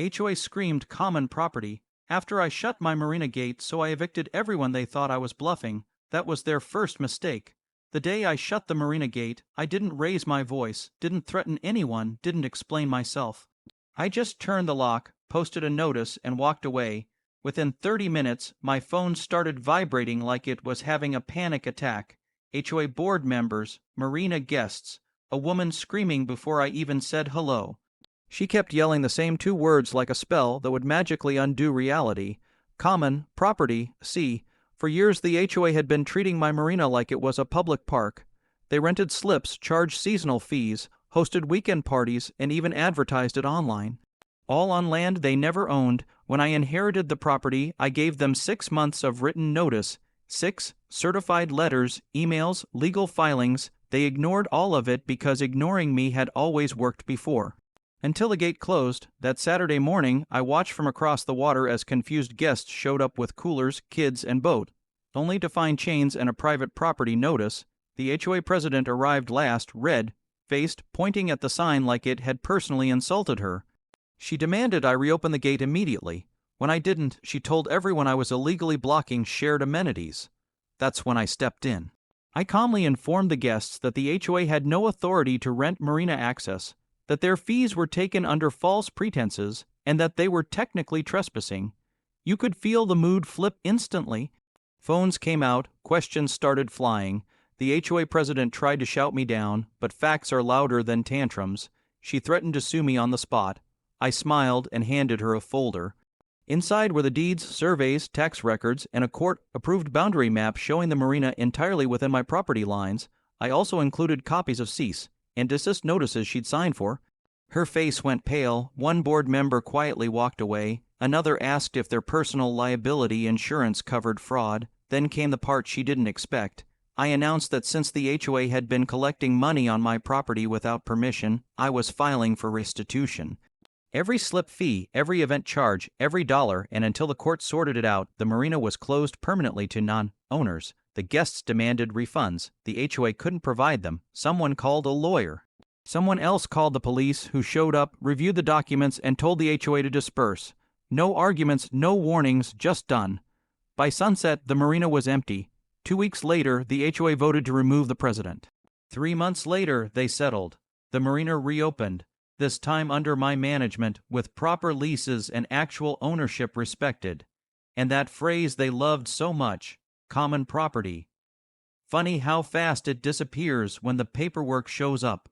HOA screamed common property. After I shut my marina gate, so I evicted everyone. They thought I was bluffing. That was their first mistake. The day I shut the marina gate, I didn't raise my voice, didn't threaten anyone, didn't explain myself. I just turned the lock, posted a notice, and walked away. Within 30 minutes, my phone started vibrating like it was having a panic attack. HOA board members, marina guests, a woman screaming before I even said hello. She kept yelling the same 2 words like a spell that would magically undo reality. Common, property, sea. For years the HOA had been treating my marina like it was a public park. They rented slips, charged seasonal fees, hosted weekend parties, and even advertised it online. All on land they never owned. When I inherited the property, I gave them 6 months of written notice, 6 certified letters, emails, legal filings. They ignored all of it because ignoring me had always worked before. Until the gate closed, that Saturday morning, I watched from across the water as confused guests showed up with coolers, kids, and boat, only to find chains and a private property notice. The HOA president arrived last, red-faced, pointing at the sign like it had personally insulted her. She demanded I reopen the gate immediately. When I didn't, she told everyone I was illegally blocking shared amenities. That's when I stepped in. I calmly informed the guests that the HOA had no authority to rent marina access, that their fees were taken under false pretenses, and that they were technically trespassing. You could feel the mood flip instantly. Phones came out, questions started flying. The HOA president tried to shout me down, but facts are louder than tantrums. She threatened to sue me on the spot. I smiled and handed her a folder. Inside were the deeds, surveys, tax records, and a court-approved boundary map showing the marina entirely within my property lines. I also included copies of cease and desist notices she'd signed for. Her face went pale. One board member quietly walked away. Another asked if their personal liability insurance covered fraud. Then came the part she didn't expect. I announced that since the HOA had been collecting money on my property without permission, I was filing for restitution. Every slip fee, every event charge, every dollar, and until the court sorted it out, the marina was closed permanently to non-owners. The guests demanded refunds. The HOA couldn't provide them. Someone called a lawyer. Someone else called the police, who showed up, reviewed the documents, and told the HOA to disperse. No arguments, no warnings, just done. By sunset, the marina was empty. 2 weeks later, the HOA voted to remove the president. 3 months later, they settled. The marina reopened, this time under my management, with proper leases and actual ownership respected. And that phrase they loved so much, common property. Funny how fast it disappears when the paperwork shows up.